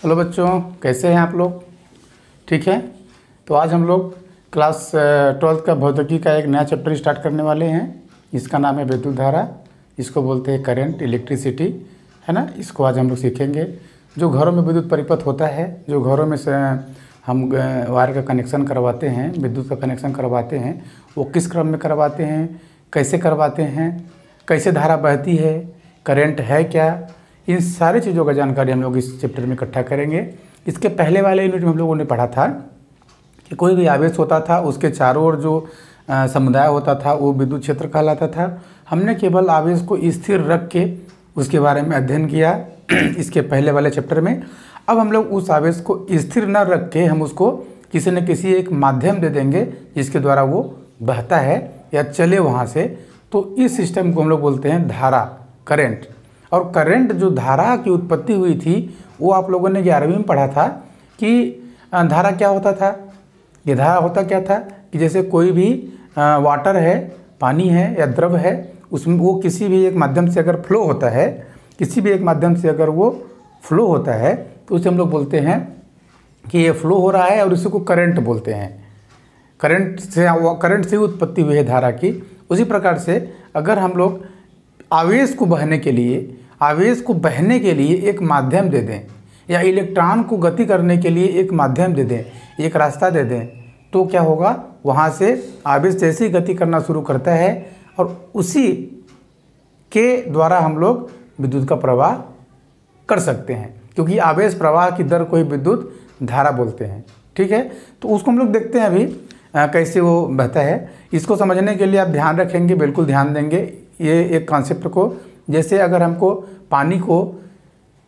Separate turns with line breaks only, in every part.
Hello बच्चों, कैसे हैं आप लोग? ठीक है। तो आज हम लोग क्लास 12th का भौतिकी का एक नया चैप्टर स्टार्ट करने वाले हैं। इसका नाम है विद्युत धारा। इसको बोलते हैं करंट, इलेक्ट्रिसिटी, है ना। इसको आज हम लोग सीखेंगे। जो घरों में विद्युत परिपथ होता है, जो घरों में से हम वायर का कनेक्शन करवाते हैं, विद्युत का कनेक्शन करवाते हैं, वो किस क्रम में करवाते हैं, कैसे करवाते हैं, कैसे धारा बहती है, करंट है क्या, इन सारी चीज़ों का जानकारी हम लोग इस चैप्टर में इकट्ठा करेंगे। इसके पहले वाले यूनिट में हम लोगों ने पढ़ा था कि कोई भी आवेश होता था, उसके चारों ओर जो समुदाय होता था वो विद्युत क्षेत्र कहलाता था। हमने केवल आवेश को स्थिर रख के उसके बारे में अध्ययन किया इसके पहले वाले चैप्टर में। अब हम लोग उस आवेश को स्थिर न रख के हम उसको किसी न किसी एक माध्यम दे देंगे जिसके द्वारा वो बहता है या चले वहाँ से। तो इस सिस्टम को हम लोग बोलते हैं धारा, करंट। और करंट जो धारा की उत्पत्ति हुई थी वो आप लोगों ने 11वीं में पढ़ा था कि धारा क्या होता था। ये धारा होता क्या था कि जैसे कोई भी वाटर है, पानी है या द्रव है, उसमें वो किसी भी एक माध्यम से अगर फ्लो होता है, किसी भी एक माध्यम से अगर वो फ्लो होता है तो उसे हम लोग बोलते हैं कि ये फ्लो हो रहा है और इसी को करंट बोलते हैं। करंट से उत्पत्ति हुई है धारा की। उसी प्रकार से अगर हम लोग आवेश को बहने के लिए एक माध्यम दे दें या इलेक्ट्रॉन को गति करने के लिए एक माध्यम दे दें, एक रास्ता दे दें, तो क्या होगा, वहाँ से आवेश जैसे ही गति करना शुरू करता है और उसी के द्वारा हम लोग विद्युत का प्रवाह कर सकते हैं, क्योंकि आवेश प्रवाह की दर को ही विद्युत धारा बोलते हैं। ठीक है, तो उसको हम लोग देखते हैं अभी कैसे वो बहता है। इसको समझने के लिए आप ध्यान रखेंगे, बिल्कुल ध्यान देंगे ये एक कॉन्सेप्ट को। जैसे अगर हमको पानी को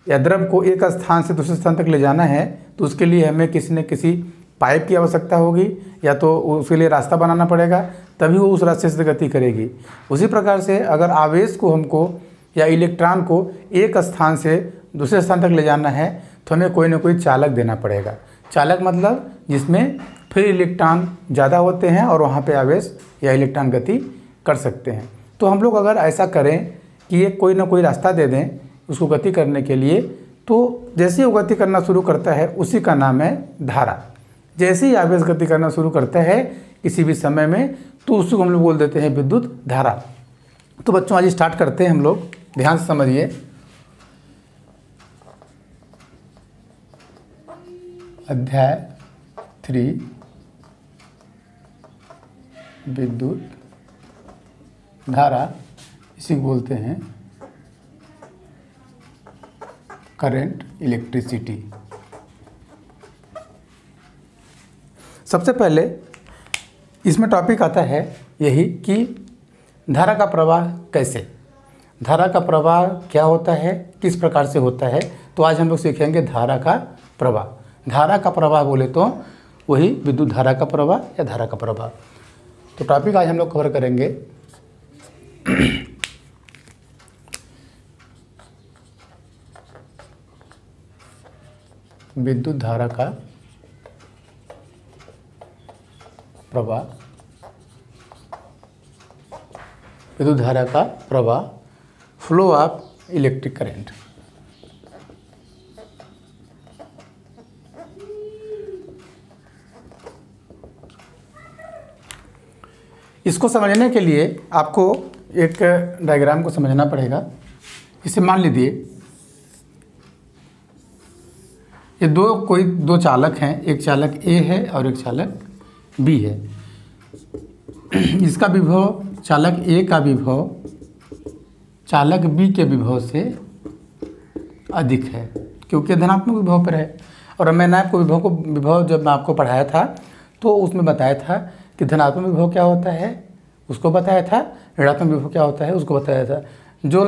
या द्रव को एक स्थान से दूसरे स्थान तक ले जाना है तो उसके लिए हमें किसी न किसी पाइप की आवश्यकता होगी, या तो उसके लिए रास्ता बनाना पड़ेगा, तभी वो उस रास्ते से गति करेगी। उसी प्रकार से अगर आवेश को हमको या इलेक्ट्रॉन को एक स्थान से दूसरे स्थान तक ले जाना है तो हमें कोई ना कोई चालक देना पड़ेगा। चालक मतलब जिसमें फिर इलेक्ट्रॉन ज़्यादा होते हैं और वहाँ पे आवेश या इलेक्ट्रॉन गति कर सकते हैं। तो हम लोग अगर ऐसा करें कि ये कोई ना कोई रास्ता दे दें उसको गति करने के लिए, तो जैसे ही वो गति करना शुरू करता है उसी का नाम है धारा। जैसे ही आवेश गति करना शुरू करता है किसी भी समय में तो उसको हम लोग बोल देते हैं विद्युत धारा। तो बच्चों आज स्टार्ट करते हैं हम लोग, ध्यान से समझिए। अध्याय 3 विद्युत धारा, इसी को बोलते हैं करंट, इलेक्ट्रिसिटी। सबसे पहले इसमें टॉपिक आता है यही कि धारा का प्रवाह कैसे, धारा का प्रवाह क्या होता है, किस प्रकार से होता है। तो आज हम लोग सीखेंगे धारा का प्रवाह। धारा का प्रवाह बोले तो वही विद्युत धारा का प्रवाह या धारा का प्रवाह। तो टॉपिक आज हम लोग कवर करेंगे विद्युत धारा का प्रवाह, विद्युत धारा का प्रवाह, फ्लो ऑफ इलेक्ट्रिक करंट। इसको समझने के लिए आपको एक डायग्राम को समझना पड़ेगा। इसे मान लीजिए ये दो चालक हैं, एक चालक ए है और एक चालक बी है। इसका विभव, चालक ए का विभव चालक बी के विभव से अधिक है, क्योंकि धनात्मक विभव पर है। और मैंने आपको विभव जब मैं आपको पढ़ाया था तो उसमें बताया था कि धनात्मक विभव क्या होता है उसको बताया था, ऋणात्मक विभव क्या होता है उसको बताया था। जिन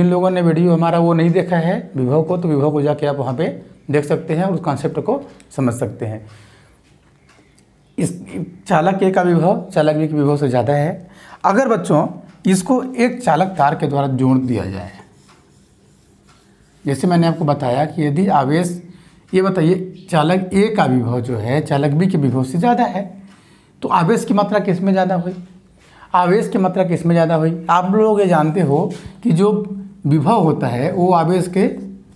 लोगों ने वीडियो हमारा वो नहीं देखा है विभव को, तो विभव को जाके आप वहाँ पे देख सकते हैं और उस कॉन्सेप्ट को समझ सकते हैं। इस चालक ए का विभव चालक बी के विभव से ज़्यादा है। अगर बच्चों इसको एक चालक तार के द्वारा जोड़ दिया जाए, जैसे मैंने आपको बताया कि यदि आवेश, ये बताइए चालक ए का विभव जो है चालक बी के विभव से ज़्यादा है, तो आवेश की मात्रा किस में ज़्यादा हुई, आवेश की मात्रा किस में ज़्यादा हुई। आप लोग ये जानते हो कि जो विभव होता है वो आवेश के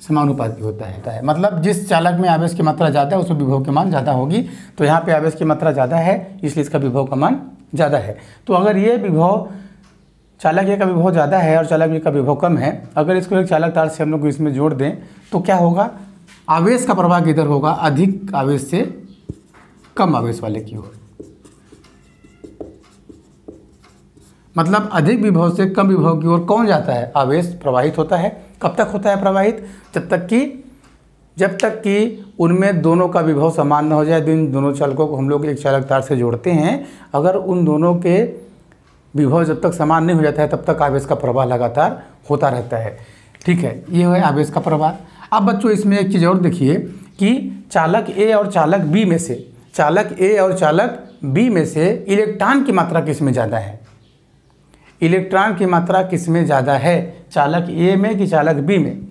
समानुपाती होता है। मतलब जिस चालक में आवेश की मात्रा ज़्यादा है उसमें विभव की मान ज़्यादा होगी। तो यहाँ पे आवेश की मात्रा ज़्यादा है इसलिए इसका विभव का मान ज़्यादा है। तो अगर ये विभव चालक ए का विभव ज़्यादा है और चालक बी का विभव कम है, अगर इसको एक चालक तार से हम लोग इसमें जोड़ दें तो क्या होगा, आवेश का प्रवाह किधर होगा, अधिक आवेश से कम आवेश वाले की ओर। मतलब अधिक विभव से कम विभव की ओर कौन जाता है, आवेश प्रवाहित होता है। कब तक होता है प्रवाहित, जब तक कि उनमें दोनों का विभव समान न हो जाए। इन दोनों चालकों को हम लोग एक चालक तार से जोड़ते हैं, अगर उन दोनों के विभव जब तक समान नहीं हो जाता है तब तक आवेश का प्रवाह लगातार होता रहता है। ठीक है, ये है आवेश का प्रवाह। अब बच्चों इसमें एक चीज़ और देखिए कि चालक ए और चालक बी में से इलेक्ट्रॉन की मात्रा किस में ज़्यादा है, इलेक्ट्रॉन की मात्रा किस में ज़्यादा है, चालक ए में कि चालक बी में।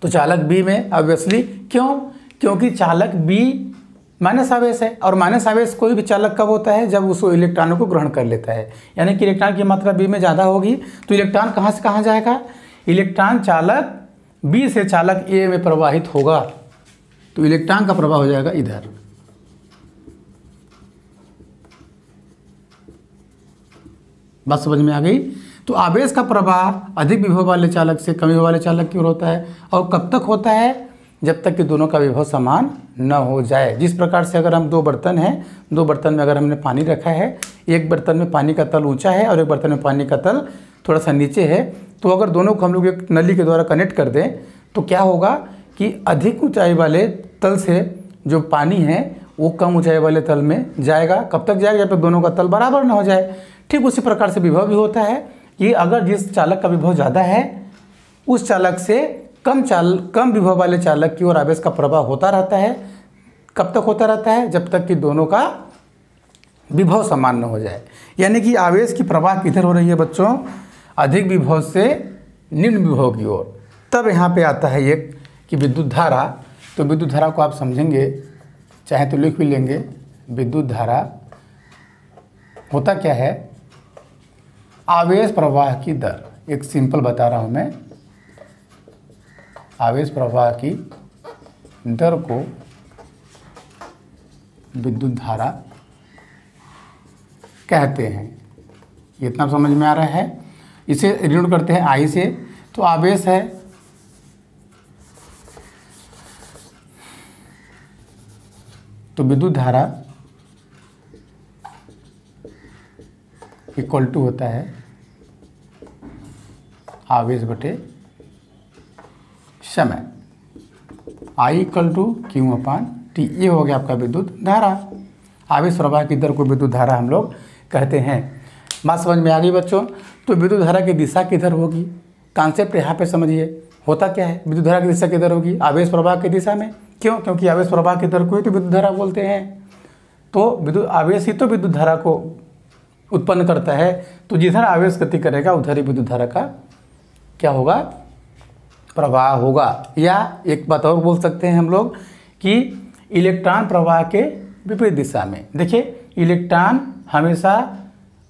तो चालक बी में ऑब्वियसली, क्योंकि चालक बी माइनस आवेश है और माइनस आवेश कोई भी चालक कब होता है, जब उस इलेक्ट्रॉनों को ग्रहण कर लेता है। यानी कि इलेक्ट्रॉन की मात्रा बी में ज़्यादा होगी तो इलेक्ट्रॉन कहाँ से कहाँ जाएगा, इलेक्ट्रॉन चालक बी से चालक ए में प्रवाहित होगा तो इलेक्ट्रॉन का प्रवाह हो जाएगा इधर। बात समझ में आ गई। तो आवेश का प्रवाह अधिक विभव वाले चालक से कम विभव वाले चालक की ओर होता है और कब तक होता है, जब तक कि दोनों का विभव समान न हो जाए। जिस प्रकार से अगर हम दो बर्तन हैं, दो बर्तन में अगर हमने पानी रखा है, एक बर्तन में पानी का तल ऊंचा है और एक बर्तन में पानी का तल थोड़ा सा नीचे है, तो अगर दोनों को हम लोग एक नली के द्वारा कनेक्ट कर दें तो क्या होगा कि अधिक ऊंचाई वाले तल से जो पानी है वो कम ऊंचाई वाले तल में जाएगा। कब तक जाएगा, जब तक दोनों का तल बराबर न हो जाए। ठीक उसी प्रकार से विभव भी होता है कि अगर जिस चालक का विभव ज़्यादा है उस चालक से कम विभव वाले चालक की ओर आवेश का प्रवाह होता रहता है। कब तक होता रहता है, जब तक कि दोनों का विभव समान न हो जाए। यानी कि आवेश की प्रवाह किधर हो रही है बच्चों, अधिक विभव से निम्न विभव की ओर। तब यहाँ पे आता है एक कि विद्युत धारा। तो विद्युत धारा को आप समझेंगे, चाहे तो लिख भी लेंगे। विद्युत धारा होता क्या है, आवेश प्रवाह की दर। एक सिंपल बता रहा हूँ मैं, आवेश प्रवाह की दर को विद्युत धारा कहते हैं। ये इतना समझ में आ रहा है। इसे ऋण करते हैं आई से, तो आवेश है तो विद्युत धारा इक्वल टू होता है आवेश बटे समय, I equal to Q upon T. ये हो गया आपका विद्युत धारा। आवेश प्रवाह की दर को विद्युत धारा हम लोग कहते हैं। बात समझ में आ गई बच्चों। तो विद्युत धारा की दिशा किधर होगी, कॉन्सेप्ट यहाँ पे समझिए। होता क्या है, विद्युत धारा की दिशा किधर होगी, आवेश प्रवाह की दिशा में। क्यों, क्योंकि आवेश प्रवाह की दर को ही तो विद्युत धारा बोलते हैं। तो विद्युत आवेश ही तो विद्युत धारा को उत्पन्न करता है। तो जिधर आवेश गति करेगा उधर ही विद्युत धारा का क्या होगा, प्रवाह होगा। या एक बात और बोल सकते हैं हम लोग कि इलेक्ट्रॉन प्रवाह के विपरीत दिशा में। देखिए, इलेक्ट्रॉन हमेशा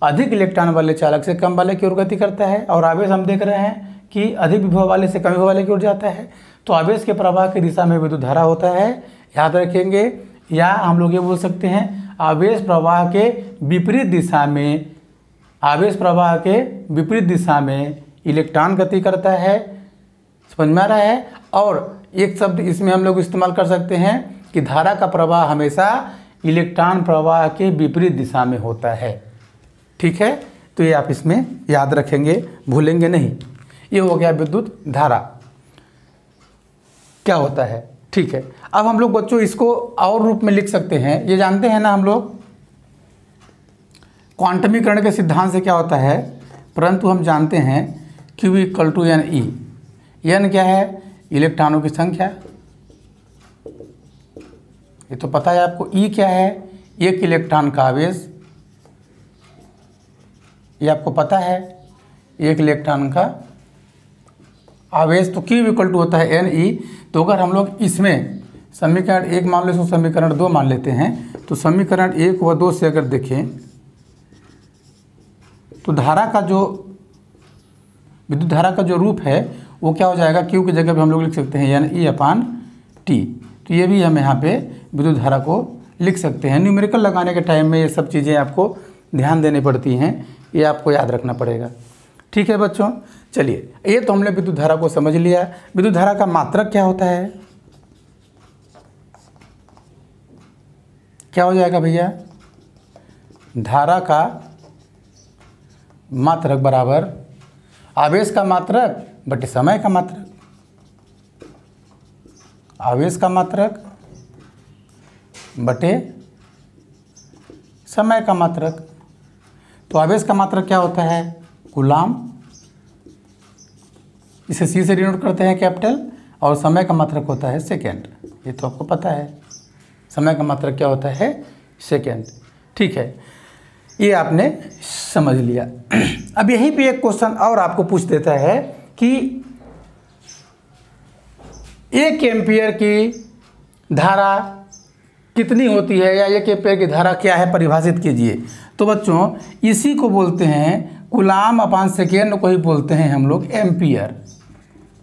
अधिक इलेक्ट्रॉन वाले चालक से कम वाले की ओर गति करता है और आवेश हम देख रहे हैं कि अधिक विभव वाले से कम विभव वाले की ओर जाता है। तो आवेश के प्रवाह की दिशा में विद्युत धारा होता है, याद रखेंगे। या हम लोग ये बोल सकते हैं आवेश प्रवाह के विपरीत दिशा में, आवेश प्रवाह के विपरीत दिशा में इलेक्ट्रॉन गति करता है। समझ में आ रहा है। और एक शब्द इसमें हम लोग इस्तेमाल कर सकते हैं कि धारा का प्रवाह हमेशा इलेक्ट्रॉन प्रवाह के विपरीत दिशा में होता है। ठीक है, तो ये आप इसमें याद रखेंगे, भूलेंगे नहीं। ये हो गया विद्युत धारा क्या होता है। ठीक है, अब हम लोग बच्चों इसको और रूप में लिख सकते हैं। ये जानते हैं ना हम लोग क्वांटमीकरण के सिद्धांत से क्या होता है, परंतु हम जानते हैं Q equal to N E. N क्या है, इलेक्ट्रॉनों की संख्या, ये तो पता है आपको। ई क्या है, एक इलेक्ट्रॉन का आवेश, ये आपको पता है, एक इलेक्ट्रॉन का आवेश। तो Q इक्वल टू होता है एन ई। तो अगर हम लोग इसमें समीकरण 1 मान ले तो समीकरण 2 मान लेते हैं, तो समीकरण 1 व 2 से अगर देखें तो धारा का जो विद्युत धारा का जो रूप है वो क्या हो जाएगा, Q की जगह पे हम लोग लिख सकते हैं NE/T। तो ये भी हम यहाँ पे विद्युत धारा को लिख सकते हैं। न्यूमेरिकल लगाने के टाइम में ये सब चीज़ें आपको ध्यान देनी पड़ती हैं, ये आपको याद रखना पड़ेगा। ठीक है बच्चों, चलिए ये तो हमने विद्युत धारा को समझ लिया। विद्युत धारा का मात्रक क्या होता है, क्या हो जाएगा भैया, धारा का मात्रक बराबर आवेश का मात्रक बटे समय का मात्रक। आवेश का मात्रक बटे समय का मात्रक। तो आवेश का मात्रक क्या होता है, कूलाम, इसे C से डिनोट करते हैं कैपिटल, और समय का मात्रक होता है सेकेंड। ये तो आपको पता है, समय का मात्रक क्या होता है, सेकेंड। ठीक है, ये आपने समझ लिया। अब यहीं पे एक क्वेश्चन और आपको पूछ देता है कि 1 एम्पियर की धारा कितनी होती है, या 1 एम्पियर की धारा क्या है, परिभाषित कीजिए। तो बच्चों इसी को बोलते हैं कूलाम/सेकेंड, को ही बोलते हैं हम लोग एम्पियर।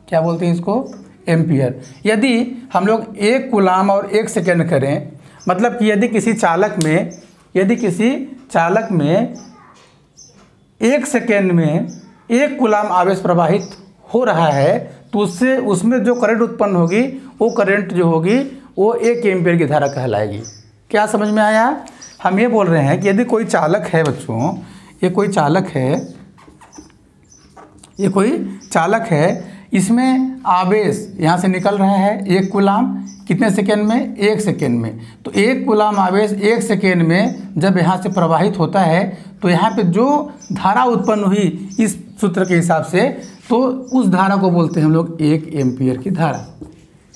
क्या बोलते हैं इसको, एम्पियर। यदि हम लोग 1 कूलाम और 1 सेकेंड करें, मतलब कि यदि किसी चालक में 1 सेकेंड में 1 कूलाम आवेश प्रवाहित हो रहा है, तो उसमें जो करंट उत्पन्न होगी, वो करंट जो होगी वो 1 एम्पियर की धारा कहलाएगी। क्या समझ में आया? हम ये बोल रहे हैं कि यदि कोई चालक है बच्चों, ये कोई चालक है, इसमें आवेश यहाँ से निकल रहा है 1 कूलाम, कितने सेकेंड में, 1 सेकेंड में। तो 1 कूलाम आवेश 1 सेकेंड में जब यहाँ से प्रवाहित होता है, तो यहाँ पे जो धारा उत्पन्न हुई इस सूत्र के हिसाब से, तो उस धारा को बोलते हैं हम लोग 1 एम्पियर की धारा।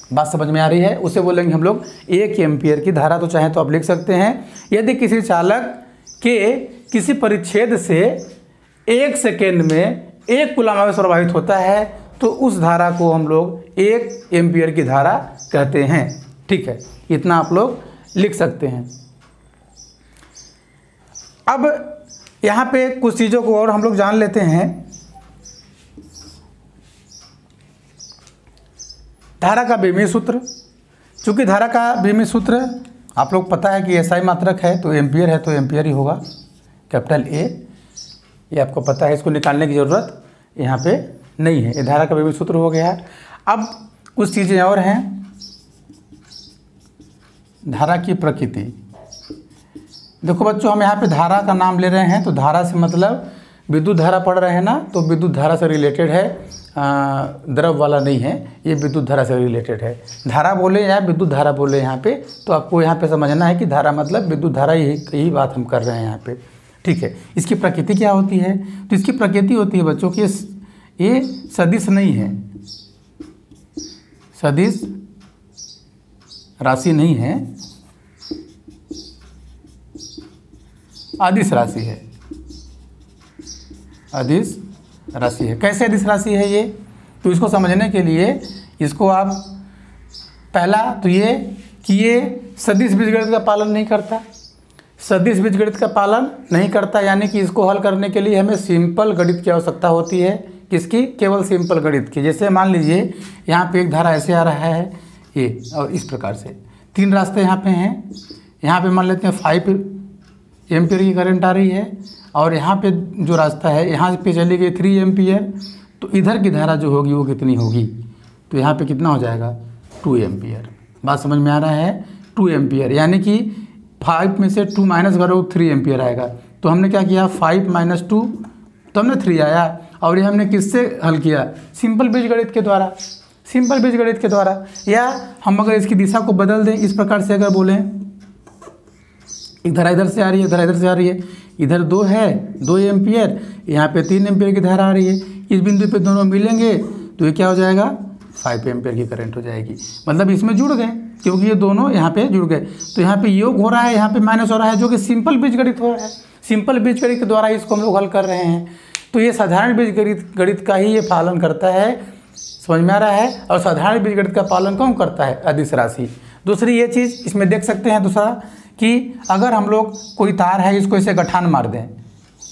बात समझ में आ रही है? उसे बोलेंगे हम लोग 1 एम्पियर की धारा। तो चाहे तो आप लिख सकते हैं, यदि किसी चालक के किसी परिच्छेद से 1 सेकेंड में 1 कूलाम आवेश प्रवाहित होता है, तो उस धारा को हम लोग 1 एम्पियर की धारा कहते हैं। ठीक है, इतना आप लोग लिख सकते हैं। अब यहाँ पे कुछ चीज़ों को और हम लोग जान लेते हैं। धारा का बीमीय सूत्र, चूँकि धारा का बीमीय सूत्र आप लोग पता है कि SI मात्रक है, तो एम्पियर है तो एम्पियर ही होगा, कैपिटल A। ये आपको पता है, इसको निकालने की ज़रूरत यहाँ पे नहीं है। ये धारा का बीमीय सूत्र हो गया। अब कुछ चीज़ें और हैं। धारा की प्रकृति, देखो बच्चों, हम यहाँ पे धारा का नाम ले रहे हैं, तो धारा से मतलब विद्युत धारा पढ़ रहे हैं ना, तो विद्युत धारा से रिलेटेड है, द्रव वाला नहीं है, ये विद्युत धारा से रिलेटेड है। धारा बोले या विद्युत धारा बोले यहाँ पे, तो आपको यहाँ पे समझना है कि धारा मतलब विद्युत धारा, यही बात हम कर रहे हैं यहाँ पे। ठीक है, इसकी प्रकृति क्या होती है? तो इसकी प्रकृति होती है बच्चों कि ये सदिश नहीं है, सदिश राशि नहीं है, अदिश राशि है। अदिश राशि है। कैसे अदिश राशि है ये? तो इसको समझने के लिए इसको आप पहला तो ये कि ये सदिश बीजगणित का पालन नहीं करता, सदिश बीजगणित का पालन नहीं करता, यानी कि इसको हल करने के लिए हमें सिंपल गणित की आवश्यकता होती है। किसकी? केवल सिंपल गणित की। जैसे मान लीजिए यहाँ पे एक धारा ऐसे आ रहा है ये, और इस प्रकार से 3 रास्ते यहाँ पे हैं। यहाँ पे मान लेते हैं 5 एम्पियर की करंट आ रही है, और यहाँ पे जो रास्ता है यहाँ पे चली गई 3 एम्पियर, तो इधर की धारा जो होगी वो कितनी होगी? तो यहाँ पे कितना हो जाएगा? 2 एम्पियर। बात समझ में आ रहा है? 2 एम्पियर, यानी कि 5 में से 2 माइनस करो 3 एम्पियर आएगा। तो हमने क्या किया, 5 - 2, तो हमने 3 आया, और ये हमने किससे हल किया? सिंपल बीजगणित के द्वारा, सिंपल बीजगणित के द्वारा। या हम अगर इसकी दिशा को बदल दें, इस प्रकार से अगर बोलें, एक धारा इधर से आ रही है, धारा इधर से आ रही है, इधर 2 है, 2 एम्पियर, यहाँ पे 3 एम्पियर की धारा आ रही है, इस बिंदु पे दोनों मिलेंगे तो ये क्या हो जाएगा? 5 एम्पियर की करंट हो जाएगी। मतलब इसमें जुड़ गए, क्योंकि ये दोनों यहाँ पे जुड़ गए। तो यहाँ पे योग हो रहा है, यहाँ पे माइनस हो रहा है, जो कि सिंपल बीजगणित हो रहा है। सिंपल बीजगणित के द्वारा इसको हम लोग हल कर रहे हैं। तो ये साधारण बीजगणित का ही ये पालन करता है, समझ में आ रहा है? और साधारण बीजगणित का पालन कौन करता है? अदिश राशि। दूसरी ये चीज़ इसमें देख सकते हैं, दूसरा कि अगर हम लोग कोई तार है, इसको ऐसे गठान मार दें,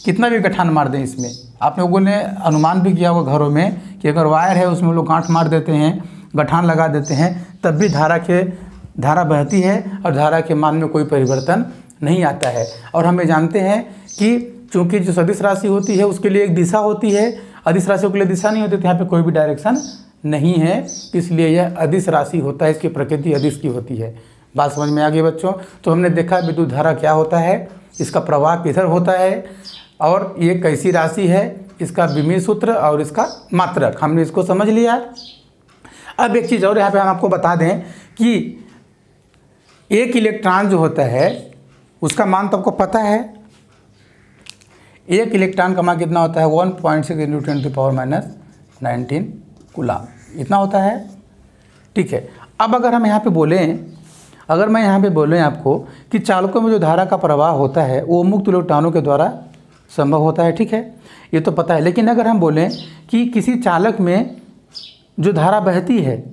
कितना भी गठान मार दें, इसमें आप लोगों ने अनुमान भी किया होगा घरों में कि अगर वायर है उसमें लोग गांठ मार देते हैं, गठान लगा देते हैं, तब भी धारा बहती है और धारा के मान में कोई परिवर्तन नहीं आता है। और हमें जानते हैं कि चूँकि जो सदिश राशि होती है उसके लिए एक दिशा होती है, अदिश राशियों के लिए दिशा नहीं होती, तो यहाँ पे कोई भी डायरेक्शन नहीं है, इसलिए यह अदिश राशि होता है, इसकी प्रकृति अदिश की होती है। बात समझ में आ गई बच्चों? तो हमने देखा विद्युत धारा क्या होता है, इसका प्रवाह किधर होता है और ये कैसी राशि है, इसका विमीय सूत्र और इसका मात्रक, हमने इसको समझ लिया। अब एक चीज़ और यहाँ पे हम आपको बता दें कि एक इलेक्ट्रॉन जो होता है उसका मान तो आपको पता है, एक इलेक्ट्रॉन का मान कितना होता है 1.6 × 10⁻⁹ कूलाम, इतना होता है। ठीक है, अब अगर हम यहाँ पे बोलें, अगर मैं यहाँ पे बोलें आपको कि चालकों में जो धारा का प्रवाह होता है वो मुक्त इलेक्ट्रॉनों के द्वारा संभव होता है, ठीक है, ये तो पता है। लेकिन अगर हम बोलें कि किसी चालक में जो धारा बहती है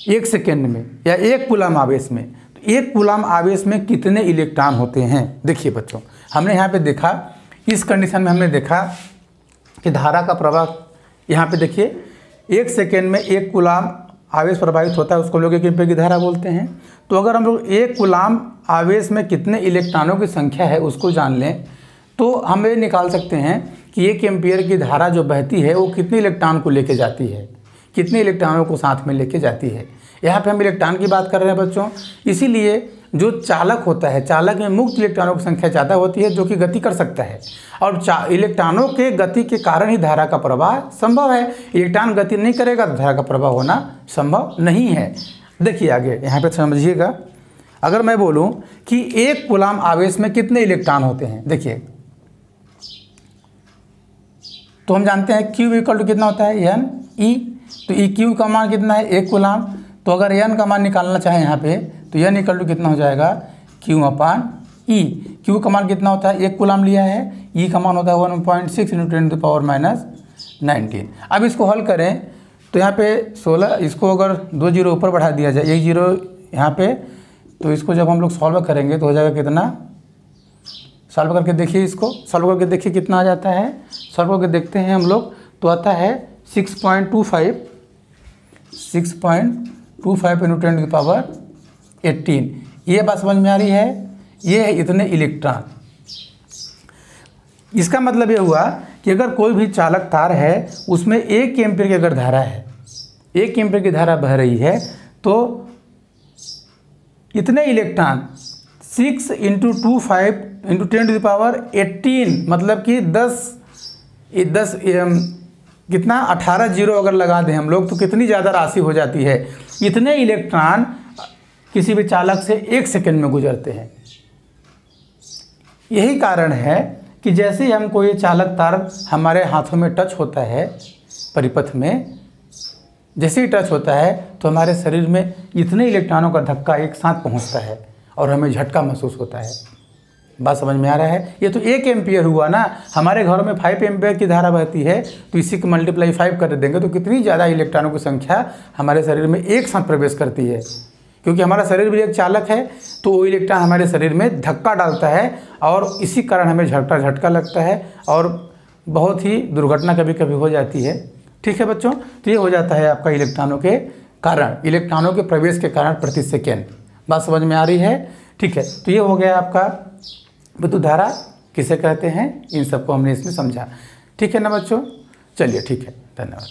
1 सेकेंड में या 1 कूलाम आवेश में, तो 1 कूलाम आवेश में कितने इलेक्ट्रॉन होते हैं? देखिए बच्चों, हमने यहाँ पे देखा, इस कंडीशन में हमने देखा कि धारा का प्रवाह यहाँ पे देखिए 1 सेकेंड में 1 कूलाम आवेश प्रवाहित होता है, उसको लोग 1 एम्पीयर की धारा बोलते हैं। तो अगर हम लोग 1 कूलाम आवेश में कितने इलेक्ट्रॉनों की संख्या है उसको जान लें तो हम ये निकाल सकते हैं कि 1 एम्पीयर की धारा जो बहती है वो कितने इलेक्ट्रॉन को लेके जाती है, कितने इलेक्ट्रॉनों को साथ में लेके जाती है। यहाँ पे हम इलेक्ट्रॉन की बात कर रहे हैं बच्चों, इसीलिए जो चालक होता है, चालक में मुक्त इलेक्ट्रॉनों की संख्या ज़्यादा होती है जो कि गति कर सकता है, और इलेक्ट्रॉनों के गति के कारण ही धारा का प्रवाह संभव है। इलेक्ट्रॉन गति नहीं करेगा तो धारा का प्रवाह होना संभव नहीं है। देखिए आगे यहाँ पे समझिएगा, अगर मैं बोलूँ कि 1 कूलाम आवेश में कितने इलेक्ट्रॉन होते हैं, देखिए तो हम जानते हैं Q = कितना होता है N/E, तो EQ का मान कितना है 1 कूलाम। तो अगर N का मान निकालना चाहें यहाँ पे तो N = कितना हो जाएगा Q/E। Q का मान कितना होता है 1 कूलाम लिया है, E का मान होता है 1.6 × 10⁻⁹। अब इसको हल करें तो यहाँ पे 16, इसको अगर 2 जीरो ऊपर बढ़ा दिया जाए, 1 जीरो यहाँ पे, तो इसको जब हम लोग सॉल्व करेंगे तो हो जाएगा कितना, सॉल्व करके देखिए, इसको सॉल्व करके देखिए कितना आ जाता है। सॉल्व करके देखते हैं हम लोग तो आता है 6.25 × 10⁻18। ये बात समझ में आ रही है? ये है इतने इलेक्ट्रॉन। इसका मतलब ये हुआ कि अगर कोई भी चालक तार है उसमें 1 एम्पीयर की अगर धारा है, 1 एम्पीयर की धारा बह रही है, तो इतने इलेक्ट्रॉन 6 × 25 × 10⁻18, मतलब कि 10 कितना 18 जीरो अगर लगा दें हम लोग तो कितनी ज़्यादा राशि हो जाती है। इतने इलेक्ट्रॉन किसी भी चालक से 1 सेकेंड में गुजरते हैं। यही कारण है कि जैसे ही हमको ये चालक तार हमारे हाथों में टच होता है, परिपथ में जैसे ही टच होता है तो हमारे शरीर में इतने इलेक्ट्रॉनों का धक्का एक साथ पहुंचता है और हमें झटका महसूस होता है। बात समझ में आ रहा है? ये तो 1 एम्पीयर हुआ ना, हमारे घरों में 5 एम्पीयर की धारा बहती है, तो इसी को मल्टीप्लाई 5 कर देंगे तो कितनी ज़्यादा इलेक्ट्रॉनों की संख्या हमारे शरीर में एक साथ प्रवेश करती है। क्योंकि हमारा शरीर भी एक चालक है, तो वो इलेक्ट्रॉन हमारे शरीर में धक्का डालता है और इसी कारण हमें झटका लगता है और बहुत ही दुर्घटना कभी कभी हो जाती है। ठीक है बच्चों, तो ये हो जाता है आपका इलेक्ट्रॉनों के कारण, इलेक्ट्रॉनों के प्रवेश के कारण प्रति सेकेंड। बात समझ में आ रही है? ठीक है, तो ये हो गया आपका विद्युत धारा किसे कहते हैं, इन सबको हमने इसमें समझा। ठीक है ना बच्चों? चलिए ठीक है, धन्यवाद।